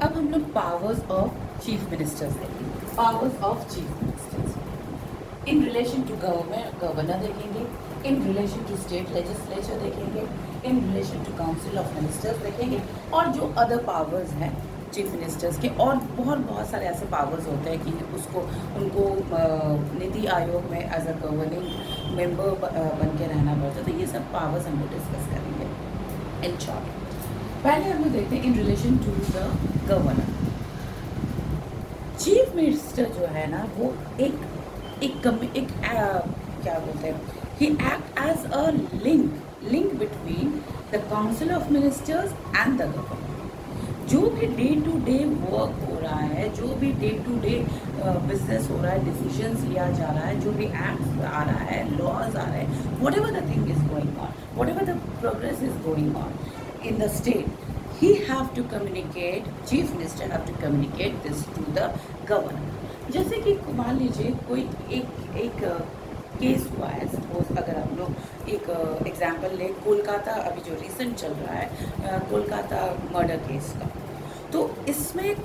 अब हम लोग पावर्स ऑफ चीफ मिनिस्टर्स देखेंगे। Powers of chief ministers in relation to governor देखेंगे, in relation to state legislature देखेंगे, in relation to council of ministers देखेंगे, और जो अदर पावर्स हैं चीफ मिनिस्टर्स के, और बहुत सारे ऐसे पावर्स होते हैं कि उनको नीति आयोग में एज अ गवर्निंग मेंबर बन के रहना पड़ता है। तो ये सब पावर्स हम लोग डिस्कस करेंगे इन शॉर्ट। पहले हम लोग देखते हैं in relation to the governor. Chief minister जो है ना वो क्या बोलते हैं, he act as a link between the council of ministers and the governor. जो भी डे टू डे वर्क हो रहा है, जो भी डे टू डे बिजनेस हो रहा है, डिसीजंस लिया जा रहा है, जो भी एक्ट्स आ रहा है, लॉज आ रहे हैं, what ever the thing is going on, what ever the progress is going on in the state, he have to communicate, chief minister have to communicate this to the governor। जैसे कि मान लीजिए कोई एक case हुआ है, suppose अगर हम लोग एक एग्जांपल ले, कोलकाता अभी जो रिसेंट चल रहा है कोलकाता मर्डर केस का, तो इसमें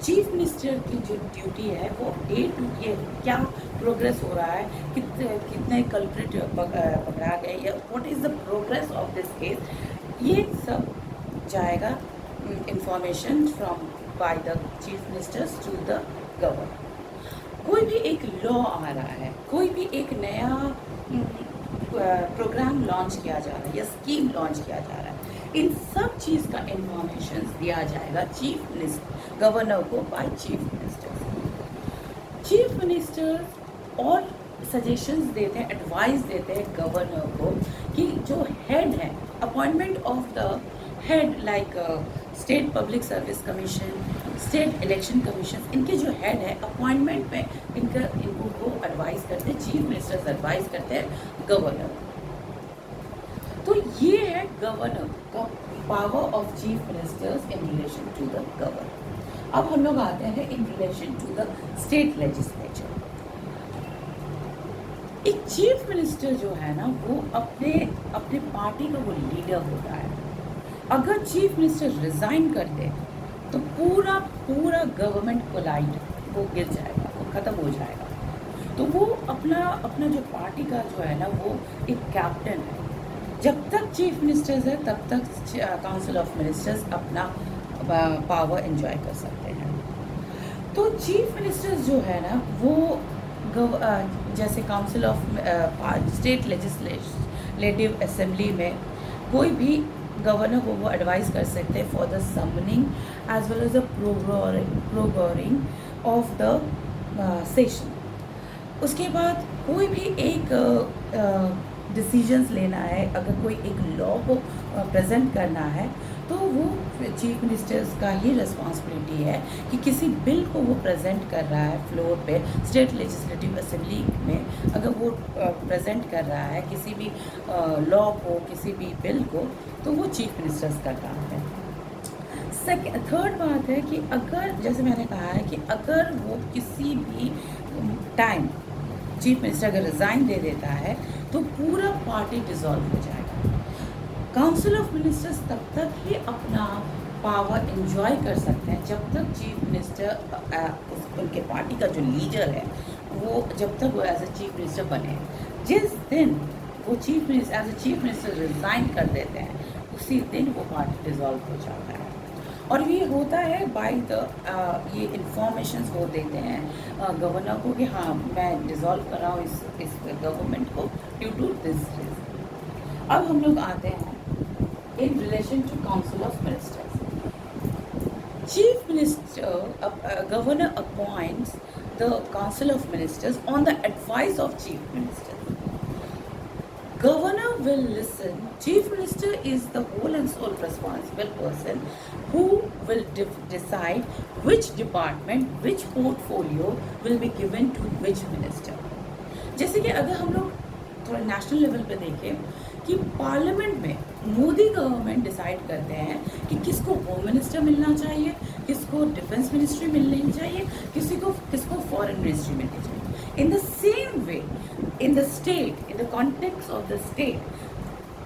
चीफ मिनिस्टर की जो ड्यूटी है वो डे टू डे क्या प्रोग्रेस हो रहा है, कितने कल्प्रिट पकड़ा गए, या what is the progress of this case, ये सब जाएगा information from by the chief ministers to the governor. कोई भी एक लॉ आ रहा है, कोई भी एक नया प्रोग्राम लॉन्च किया जा रहा है या स्कीम लॉन्च किया जा रहा है, इन सब चीज़ का इंफॉर्मेशन दिया जाएगा चीफ मिनिस्टर गवर्नर को by chief minister. Chief minister और सजेशंस देते हैं, एडवाइस देते हैं गवर्नर को कि जो हेड है, appointment of the head like state public service commission, state election commission, इनके जो हेड है अपॉइंटमेंट में इनको वो एडवाइस करते हैं, चीफ मिनिस्टर्स एडवाइस करते हैं गवर्नर। तो ये है गवर्नर का power of chief ministers in relation to the governor. अब हम लोग आते हैं in relation to the state legislature. एक चीफ मिनिस्टर जो है ना वो अपने पार्टी का वो लीडर होता है। अगर चीफ मिनिस्टर रिजाइन कर दे तो पूरा गवर्नमेंट कोलाइड वो गिर जाएगा, वो ख़त्म हो जाएगा। तो वो अपना जो पार्टी का जो है ना वो एक कैप्टन है। जब तक चीफ मिनिस्टर्स है तब तक काउंसिल ऑफ मिनिस्टर्स अपना पावर एंजॉय कर सकते हैं। तो चीफ मिनिस्टर्स जो है ना वो जैसे council of state legislative assembly में कोई भी गवर्नर को वो एडवाइस कर सकते हैं for the summoning as well as the programming of the session. उसके बाद कोई भी एक डिसीजंस लेना है, अगर कोई एक लॉ को प्रेजेंट करना है तो वो चीफ मिनिस्टर्स का ही रिस्पॉन्सिबिलिटी है कि किसी बिल को वो प्रेजेंट कर रहा है फ्लोर पे स्टेट लेजिस्लेटिव असेंबली में, अगर वो प्रेजेंट कर रहा है किसी भी लॉ को, किसी भी बिल को, तो वो चीफ मिनिस्टर्स का काम है। थर्ड बात है कि अगर जैसे मैंने कहा है कि अगर वो किसी भी टाइम चीफ मिनिस्टर अगर रिज़ाइन दे देता है तो पूरा पार्टी डिसॉल्व हो जाएगा। काउंसिल ऑफ मिनिस्टर्स तब तक ही अपना पावर एंजॉय कर सकते हैं जब तक चीफ मिनिस्टर उनके पार्टी का जो लीडर है वो जब तक वो एज अ चीफ मिनिस्टर बने। जिस दिन वो chief minister as a chief minister resign कर देते हैं उसी दिन वो पार्टी डिसॉल्व हो जाता है। और ये होता है बाय द ये इंफॉर्मेशंस वो देते हैं गवर्नर को कि हाँ मैं डिसॉल्व कर रहा हूँ इस गवर्नमेंट को ड्यू टू दिस रीजन। अब हम लोग आते हैं in relation to council of ministers. Chief minister governor appoints the council of ministers on the advice of chief minister. Governor will listen. Chief Minister is the whole and sole responsible person who will decide which department, which portfolio will be given to which minister. जैसे कि अगर हम लोग थोड़ा national level पे देखें कि parliament में मोदी गवर्नमेंट डिसाइड करते हैं कि किसको होम मिनिस्टर मिलना चाहिए, किसको डिफेंस मिनिस्ट्री मिलनी चाहिए, किसको फॉरेन मिनिस्ट्री मिलनी चाहिए। In the same way, in the state, in the context of the state,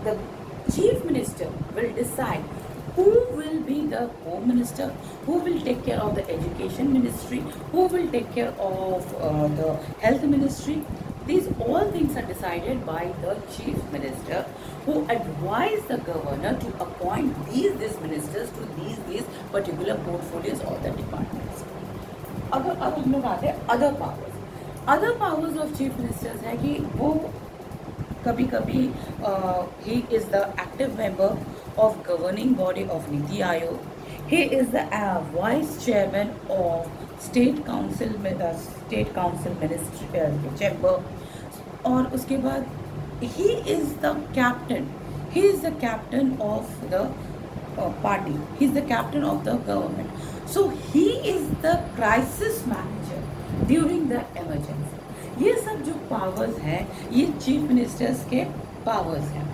the chief minister will decide who will be the home minister, who will take care of the education ministry, who will take care of the health ministry. These all things are decided by the chief minister, who advise the governor to appoint these ministers to these particular portfolios or the departments. अगर अब हम लोग आते हैं other powers of chief ministers है कि वो कभी कभी he is the active member of governing body of Niti Aayog. He is the vice chairman of state council ministry chamber. और उसके बाद he is the captain of the party. He is the captain of the government. So he is the crisis manager during the emergency. ये सब जो powers हैं ये chief ministers के powers हैं.